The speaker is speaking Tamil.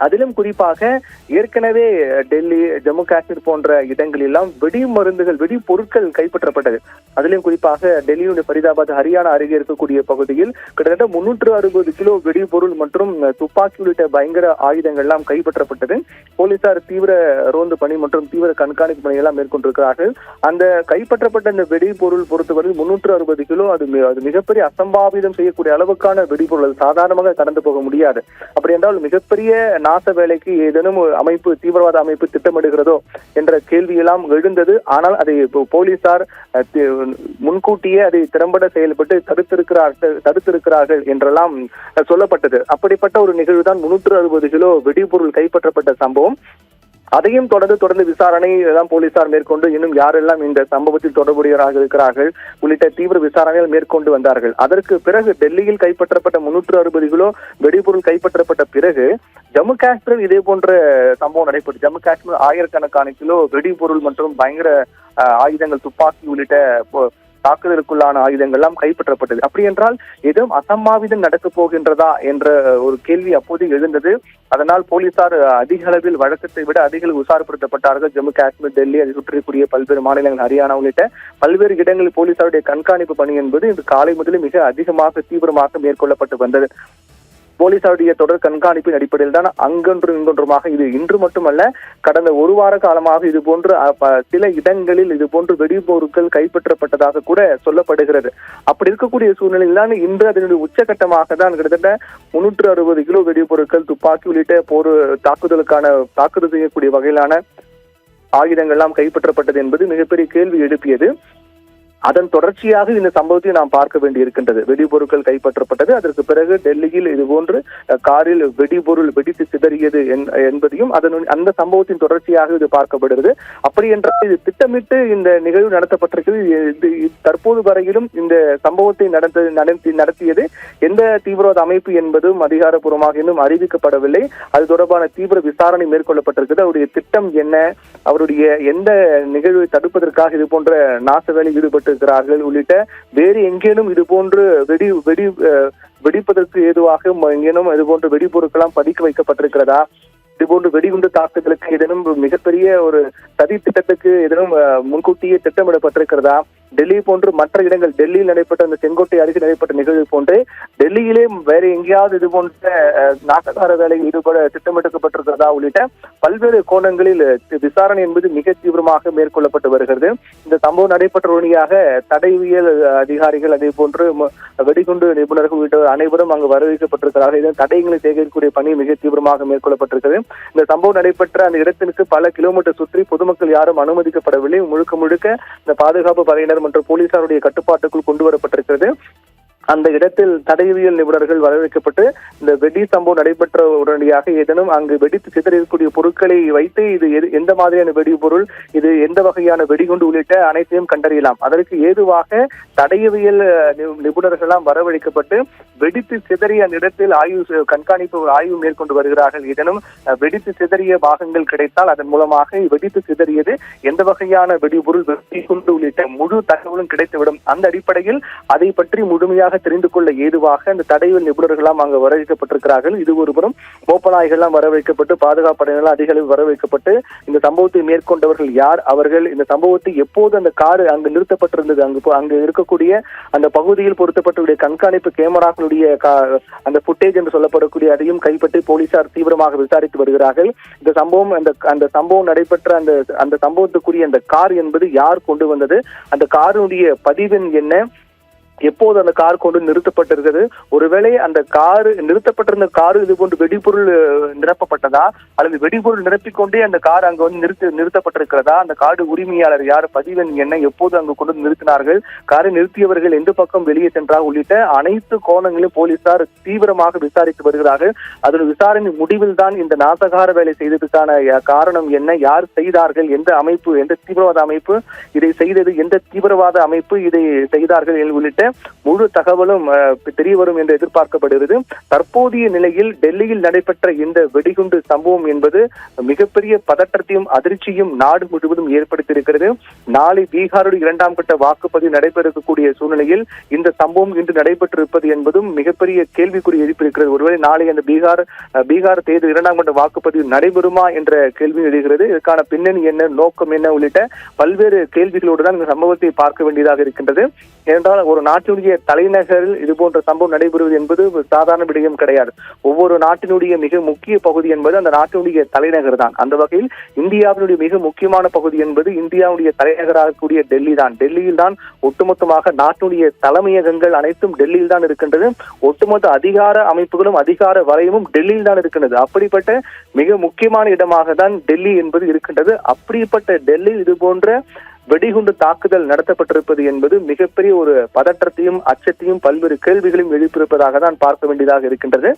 அதிலும் குறிப்பாக ஏற்கனவே டெல்லி, ஜம்மு காஷ்மீர் போன்ற இடங்களெல்லாம் வெடி மருந்துகள், வெடி பொருட்கள் கைப்பற்றப்பட்டது. அதிலும் குறிப்பாக டெல்லியுடைய ஃபரிதாபாத், ஹரியானா அருகே இருக்கக்கூடிய பகுதியில் கிட்டத்தட்ட 360 கிலோ வெடிபொருள் மற்றும் துப்பாக்கி உள்ளிட்ட பயங்கர ஆயுதங்கள் எல்லாம் கைப்பற்றப்பட்டது. போலீசார் தீவிர ரோந்து பணி மற்றும் தீவிர கண்காணிப்பு பணியெல்லாம் மேற்கொண்டிருக்கிறார்கள். அந்த கைப்பற்றப்பட்ட இந்த வெடிபொருள் பொறுத்தவரை 360 கிலோ அது மிகப்பெரிய அசம்பாவிதம் செய்யக்கூடிய அளவுக்கான வெடிபொருள். அது சாதாரணமாக கடந்து போக முடியாது. அப்படி என்றால் மிகப்பெரிய நாச வேலைக்கு ஏதேனும் அமைப்பு, தீவிரவாத அமைப்பு திட்டமிடுகிறதோ என்ற கேள்வியெல்லாம் எழுந்தது. ஆனால் அதை போலீசார் முன்கூட்டியே அதை திறம்பட செயல்பட்டு தடுத்திருக்கிறார்கள் என்றெல்லாம் சொல்லப்பட்டது. அப்படிப்பட்ட ஒரு நிகழ்வுதான் 360 கிலோ வெடிபொருள் கைப்பற்றப்பட்ட சம்பவம். அதையும் தொடர்ந்து விசாரணை தான் போலீசார் மேற்கொண்டு இன்னும் யாரெல்லாம் இந்த சம்பவத்தில் தொடர்புடையவராக இருக்கிறார்கள் உள்ளிட்ட தீவிர விசாரணைகள் மேற்கொண்டு வந்தார்கள். அதற்கு பிறகு டெல்லியில் கைப்பற்றப்பட்ட 360 கிலோ வெடிபொருள் கைப்பற்றப்பட்ட பிறகு ஜம்மு காஷ்மீரில் இதே போன்ற சம்பவம் நடைபெற்று ஜம்மு காஷ்மீர் ஆயிரக்கணக்கான கிலோ வெடிபொருள் மற்றும் பயங்கர ஆயுதங்கள், துப்பாக்கி உள்ளிட்ட தாக்குதலுக்குள்ளான ஆயுதங்கள் எல்லாம் கைப்பற்றப்பட்டது. அப்படி என்றால் எதுவும் அசம்பாவிதம் நடக்கப் போகின்றதா என்ற ஒரு கேள்வி அப்போது எழுந்தது. அதனால் போலீசார் அதிக அளவில் வழக்கத்தை விட அதிக உஷார்படுத்தப்பட்டார்கள். ஜம்மு காஷ்மீர், டெல்லி, அதை சுற்றிக்கூடிய பல்வேறு மாநிலங்கள், ஹரியானா உள்ளிட்ட பல்வேறு இடங்களில் போலீசாருடைய கண்காணிப்பு பணி என்பது இன்று காலை முதலே மிக அதிகமாக தீவிரமாக மேற்கொள்ளப்பட்டு வந்தது. போலீசாருடைய தொடர் கண்காணிப்பின் அடிப்படையில் தான் அங்கொன்றும் இங்கொன்றுமாக இது இன்று மட்டுமல்ல, கடந்த ஒரு வார காலமாக இது போன்று சில இடங்களில் இது போன்று வெடிபொருட்கள் கைப்பற்றப்பட்டதாக கூட சொல்லப்படுகிறது. அப்படி இருக்கக்கூடிய சூழ்நிலையில் தான் இன்று அதனுடைய உச்சகட்டமாக தான் கிட்டத்தட்ட 360 கிலோ வெடிபொருட்கள், துப்பாக்கி உள்ளிட்ட தாக்குதல் செய்யக்கூடிய வகையிலான ஆயுதங்கள் எல்லாம் கைப்பற்றப்பட்டது என்பது மிகப்பெரிய கேள்வி எழுப்பியது. அதன் தொடர்ச்சியாக இந்த சம்பவத்தை நாம் பார்க்க வேண்டி இருக்கின்றது. வெடிபொருட்கள் கைப்பற்றப்பட்டது. அதற்கு பிறகு டெல்லியில் இதுபோன்று காரில் வெடிபொருள் வெடித்து சிதறியது என்பதையும் அந்த சம்பவத்தின் தொடர்ச்சியாக இது பார்க்கப்படுகிறது. அப்படி என்றால் இது திட்டமிட்டு இந்த நிகழ்வு நடத்தப்பட்டிருக்கிறது. தற்போது வரையிலும் இந்த சம்பவத்தை நடத்தியது எந்த தீவிரவாத அமைப்பு என்பதும் அதிகாரப்பூர்வமாக இன்னும் அறிவிக்கப்படவில்லை. அது தொடர்பான தீவிர விசாரணை மேற்கொள்ளப்பட்டிருக்கிறது. அவருடைய திட்டம் என்ன, அவருடைய எந்த நிகழ்வை தடுப்பதற்காக இது போன்ற நாச வேலை ஈடுபட்டிருக்கிறார்கள் உள்ளிட்ட வேறு எங்கேனும் இது போன்று வெடிப்பதற்கு ஏதுவாக எங்கேனும் இது போன்ற வெடிபொருட்களாம் பதுக்கி வைக்கப்பட்டிருக்கிறதா, இதுபோன்று வெடிகுண்டு தாக்குதலுக்கு ஏதேனும் மிகப்பெரிய ஒரு சதி திட்டத்துக்கு ஏதேனும் முன்கூட்டியே திட்டமிடப்பட்டிருக்கிறதா, டெல்லி போன்று மற்ற இடங்கள், டெல்லியில் நடைபெற்ற அந்த செங்கோட்டை அருகே நடைபெற்ற நிகழ்வு போன்று டெல்லியிலே வேற எங்கேயாவது இது போன்ற நாசகார வேலையில் ஈடுபட திட்டமிடப்பட்டிருக்கிறதா உள்ளிட்ட பல்வேறு கோணங்களில் விசாரணை என்பது மிக தீவிரமாக மேற்கொள்ளப்பட்டு வருகிறது. இந்த சம்பவம் நடைபெற்ற உடனடியாக தடயவியல் அதிகாரிகள், அதே போன்று வெடிகுண்டு நிபுணர்கள் உள்ளிட்ட அனைவரும் அங்கு வரவேற்கப்பட்டிருக்கிறார்கள். இதன் தடயங்களை சேகரிக்கக்கூடிய பணி மிக தீவிரமாக மேற்கொள்ளப்பட்டிருக்கிறது. இந்த சம்பவம் நடைபெற்ற அந்த இடத்திற்கு பல கிலோமீட்டர் சுற்றி பொதுமக்கள் யாரும் அனுமதிக்கப்படவில்லை. முழுக்க இந்த பாதுகாப்பு படையினர் மற்றும் போலீசாருடைய கட்டுப்பாட்டுக்குள் கொண்டு வரப்பட்டிருக்கிறது. அந்த இடத்தில் தடயவியல் நிபுணர்கள் வரவேற்கப்பட்டு இந்த வெடி சம்பவம் நடைபெற்ற உடனடியாக ஏதேனும் அங்கு வெடித்து சிதறக்கூடிய பொருட்களை வைத்து இது எந்த மாதிரியான வெடிபொருள், இது எந்த வகையான வெடிகுண்டு உள்ளிட்ட அனைத்தையும் கண்டறியலாம். அதற்கு ஏதுவாக தடயவியல் நிபுணர்கள்லாம் வரவழைக்கப்பட்டு வெடித்து சிதறிய அந்த இடத்தில் ஆய்வு மேற்கொண்டு வருகிறார்கள். ஏதேனும் வெடித்து சிதறிய பாகங்கள் கிடைத்தால் அதன் மூலமாக வெடித்து சிதறியது எந்த வகையான வெடிபொருள், வெடிகுண்டு உள்ளிட்ட முழு தகவலும் கிடைத்துவிடும். அந்த அடிப்படையில் அதை பற்றி முழுமையாக தெரிந்து கொள்ள ஏதுவாக இந்த தடயவியல் நிபுணர்கள்லாம் அங்கு வரவேற்கப்பட்டிருக்கிறார்கள். இது ஒருபுறம் மோப்பநாய்கள்லாம் வரவேற்கப்பட்டு, பாதுகாப்பு படையினர்கள் அதிக அளவில் வரவேற்கப்பட்டு இந்த சம்பவத்தை மேற்கொண்டவர்கள் யார், அவர்கள் இந்த சம்பவத்தை எப்போது அந்த கார் அங்கு நிறுத்தப்பட்டிருந்தது, அங்கு இருக்கக்கூடிய அந்த பகுதியில் பொருத்தப்பட்டுள்ள கண்காணிப்பு கேமராக்களுடைய அந்த புட்டேஜ் என்று சொல்லப்படக்கூடிய அதையும் கைப்பற்றி போலீசார் தீவிரமாக விசாரித்து வருகிறார்கள். இந்த சம்பவம் அந்த சம்பவம் நடைபெற்ற அந்த சம்பவத்துக்குரிய அந்த கார் என்பது யார் கொண்டு வந்தது, அந்த காருடைய பதிவெண் என்ன, எப்போது அந்த கார் கொண்டு நிறுத்தப்பட்டிருக்கிறது, ஒருவேளை அந்த கார் நிறுத்தப்பட்டிருந்த காரு இது போன்று வெடிபொருள் நிரப்பப்பட்டதா, அல்லது வெடிபொருள் நிரப்பிக்கொண்டே அந்த கார் அங்கு வந்து நிறுத்தப்பட்டிருக்கிறதா, அந்த காடு உரிமையாளர் யார், பதிவெண் என்ன, எப்போது அங்கு கொண்டு நிறுத்தினார்கள், காரை நிறுத்தியவர்கள் எந்த பக்கம் வெளியே சென்றார் உள்ளிட்ட அனைத்து கோணங்களிலும் போலீசார் தீவிரமாக விசாரித்து வருகிறார்கள். அதன் விசாரணை முடிவில் தான் இந்த நாசகார வேலை செய்ததுக்கான காரணம் என்ன, யார் செய்தார்கள், எந்த அமைப்பு, எந்த தீவிரவாத அமைப்பு இதை செய்தது, எந்த தீவிரவாத அமைப்பு இதை செய்தார்கள் உள்ளிட்ட முழு தகவலும் தெரிய வரும் என்று எதிர்பார்க்கப்படுகிறது. தற்போதைய நிலையில் டெல்லியில் நடைபெற்ற இந்த வெடிகுண்டு சம்பவம் என்பது மிகப்பெரிய பதற்றத்தையும் அதிர்ச்சியும் நாடு முழுவதும் ஏற்படுத்தியிருக்கிறது. நாளை பீகாருடைய 2ஆம் கட்ட வாக்குப்பதிவு நடைபெற இருக்கக்கூடிய சூழ்நிலையில் இந்த சம்பவம் இன்று நடைபெற்றிருப்பது என்பதும் மிகப்பெரிய கேள்விக்குறி எழுப்பியிருக்கிறது. ஒருவேளை நாளை அந்த பீகார் தேர்தல் 2ஆம் கட்ட வாக்குப்பதிவு நடைபெறுமா என்ற கேள்வி எழுகிறது. இதற்கான பின்னணி என்ன, நோக்கம் என்ன உள்ளிட்ட பல்வேறு கேள்விகளோடு தான் இந்த சம்பவத்தை பார்க்க வேண்டியதாக இருக்கின்றது. ஏனென்றால் ஒரு நாட்டினுடைய தலைநகரில் இதுபோன்ற சம்பவம் நடைபெறுவது என்பது சாதாரண விடயம் கிடையாது. ஒவ்வொரு நாட்டினுடைய மிக முக்கிய பகுதி என்பது அந்த நாட்டினுடைய தலைநகர் தான். அந்த வகையில் இந்தியாவினுடைய மிக முக்கியமான பகுதி என்பது இந்தியாவுடைய தலைநகராக கூடிய டெல்லி தான். டெல்லியில் தான் ஒட்டுமொத்தமாக நாட்டினுடைய தலைமையகங்கள் அனைத்தும் டெல்லியில் தான் இருக்கின்றது. ஒட்டுமொத்த அதிகார அமைப்புகளும் அதிகார வரையமும் டெல்லியில் தான் இருக்கின்றது. அப்படிப்பட்ட மிக முக்கியமான இடமாக தான் டெல்லி என்பது இருக்கின்றது. அப்படிப்பட்ட டெல்லியில் இது போன்ற வெடிகுண்டு தாக்குதல் நடத்தப்பட்டிருப்பது என்பது மிகப்பெரிய ஒரு பதற்றத்தையும் அச்சத்தையும் பல்வேறு கேள்விகளையும் எழுப்பியிருப்பதாக தான் பார்க்க வேண்டியதாக இருக்கின்றது.